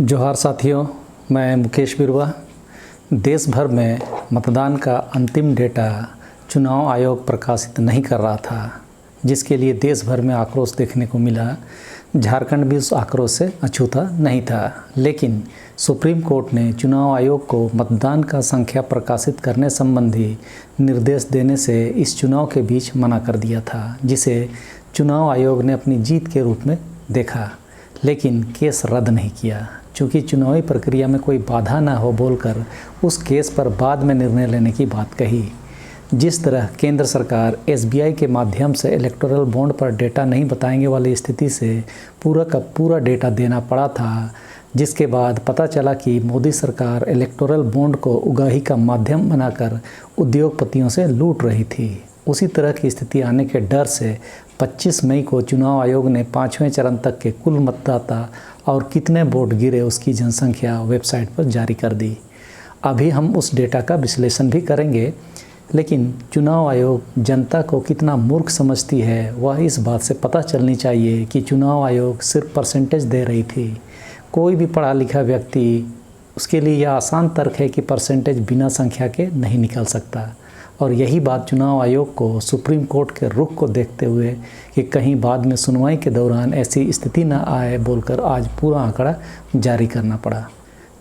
जोहार साथियों, मैं मुकेश बिरवा। देश भर में मतदान का अंतिम डेटा चुनाव आयोग प्रकाशित नहीं कर रहा था, जिसके लिए देश भर में आक्रोश देखने को मिला। झारखंड भी उस आक्रोश से अछूता नहीं था, लेकिन सुप्रीम कोर्ट ने चुनाव आयोग को मतदान का संख्या प्रकाशित करने संबंधी निर्देश देने से इस चुनाव के बीच मना कर दिया था, जिसे चुनाव आयोग ने अपनी जीत के रूप में देखा, लेकिन केस रद्द नहीं किया। चूँकि चुनावी प्रक्रिया में कोई बाधा न हो बोलकर उस केस पर बाद में निर्णय लेने की बात कही। जिस तरह केंद्र सरकार SBI के माध्यम से इलेक्टोरल बॉन्ड पर डेटा नहीं बताएंगे वाली स्थिति से पूरा का पूरा डेटा देना पड़ा था, जिसके बाद पता चला कि मोदी सरकार इलेक्टोरल बॉन्ड को उगाही का माध्यम बनाकर उद्योगपतियों से लूट रही थी। उसी तरह की स्थिति आने के डर से 25 मई को चुनाव आयोग ने 5वें चरण तक के कुल मतदाता और कितने वोट गिरे उसकी जनसंख्या वेबसाइट पर जारी कर दी। अभी हम उस डेटा का विश्लेषण भी करेंगे, लेकिन चुनाव आयोग जनता को कितना मूर्ख समझती है वह इस बात से पता चलनी चाहिए कि चुनाव आयोग सिर्फ परसेंटेज दे रही थी। कोई भी पढ़ा लिखा व्यक्ति, उसके लिए यह आसान तर्क है कि परसेंटेज बिना संख्या के नहीं निकल सकता। और यही बात चुनाव आयोग को सुप्रीम कोर्ट के रुख को देखते हुए कि कहीं बाद में सुनवाई के दौरान ऐसी स्थिति न आए बोलकर आज पूरा आंकड़ा जारी करना पड़ा।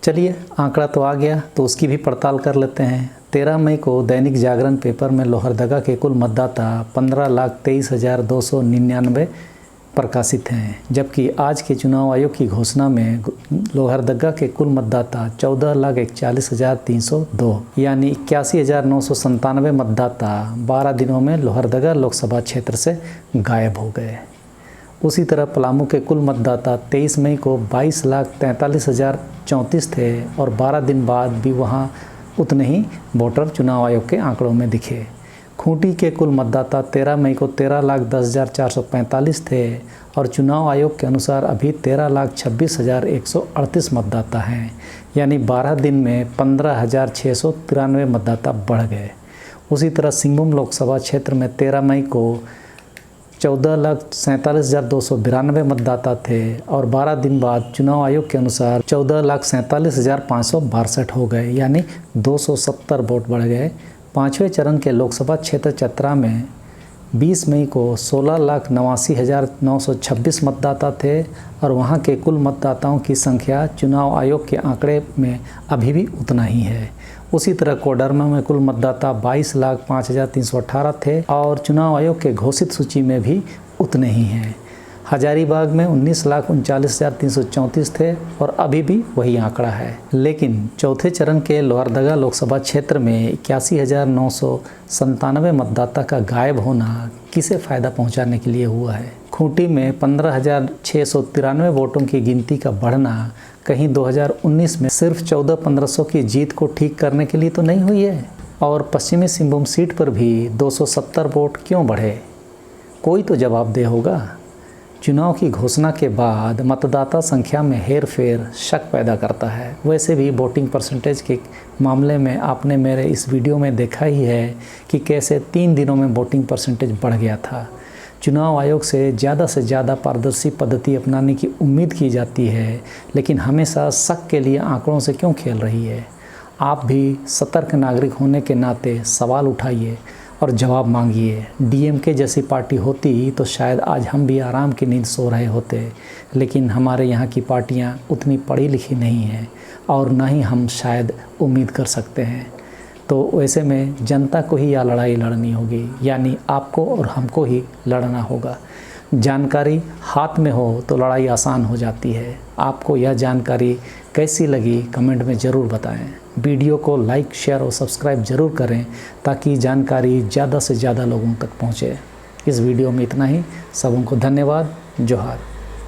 चलिए, आंकड़ा तो आ गया तो उसकी भी पड़ताल कर लेते हैं। 13 मई को दैनिक जागरण पेपर में लोहरदगा के कुल मतदाता 15,23,299 प्रकाशित हैं, जबकि आज के चुनाव आयोग की घोषणा में लोहरदगा के कुल मतदाता 14,41,302 यानी 81,997 मतदाता 12 दिनों में लोहरदगा लोकसभा क्षेत्र से गायब हो गए। उसी तरह पलामू के कुल मतदाता 23 मई को 22,43,034 थे और 12 दिन बाद भी वहां उतने ही वोटर चुनाव आयोग के आंकड़ों में दिखे। खूंटी के कुल मतदाता 13 मई को 13,10,445 थे और चुनाव आयोग के अनुसार अभी 13,26,138 मतदाता हैं, यानी 12 दिन में 15,693 मतदाता बढ़ गए। उसी तरह सिंहभूम लोकसभा क्षेत्र में 13 मई को 14,47,292 मतदाता थे और 12 दिन बाद चुनाव आयोग के अनुसार 14,47,562 हो गए, यानी 270 वोट बढ़ गए। 5वें चरण के लोकसभा क्षेत्र चतरा में 20 मई को 16,89,926 मतदाता थे और वहां के कुल मतदाताओं की संख्या चुनाव आयोग के आंकड़े में अभी भी उतना ही है। उसी तरह कोडरमा में कुल मतदाता 22,05,318 थे और चुनाव आयोग के घोषित सूची में भी उतने ही हैं। हजारीबाग में 19,39,334 थे और अभी भी वही आंकड़ा है। लेकिन चौथे चरण के लोहरदगा लोकसभा क्षेत्र में 81,997 मतदाता का गायब होना किसे फ़ायदा पहुंचाने के लिए हुआ है? खूंटी में 15,693 वोटों की गिनती का बढ़ना कहीं 2019 में सिर्फ 14,1500 की जीत को ठीक करने के लिए तो नहीं हुई है? और पश्चिमी सिंहभूम सीट पर भी 270 वोट क्यों बढ़े? कोई तो जवाब दे होगा। चुनाव की घोषणा के बाद मतदाता संख्या में हेरफेर शक पैदा करता है। वैसे भी वोटिंग परसेंटेज के मामले में आपने मेरे इस वीडियो में देखा ही है कि कैसे 3 दिनों में वोटिंग परसेंटेज बढ़ गया था। चुनाव आयोग से ज़्यादा पारदर्शी पद्धति अपनाने की उम्मीद की जाती है, लेकिन हमेशा शक के लिए आंकड़ों से क्यों खेल रही है? आप भी सतर्क नागरिक होने के नाते सवाल उठाइए और जवाब मांगिए। DMK जैसी पार्टी होती तो शायद आज हम भी आराम की नींद सो रहे होते, लेकिन हमारे यहाँ की पार्टियाँ उतनी पढ़ी लिखी नहीं हैं और ना ही हम शायद उम्मीद कर सकते हैं। तो वैसे में जनता को ही यह लड़ाई लड़नी होगी, यानी आपको और हमको ही लड़ना होगा। जानकारी हाथ में हो तो लड़ाई आसान हो जाती है। आपको यह जानकारी कैसी लगी कमेंट में ज़रूर बताएं। वीडियो को लाइक, शेयर और सब्सक्राइब ज़रूर करें ताकि जानकारी ज़्यादा से ज़्यादा लोगों तक पहुँचे। इस वीडियो में इतना ही। सबों को धन्यवाद। जोहार।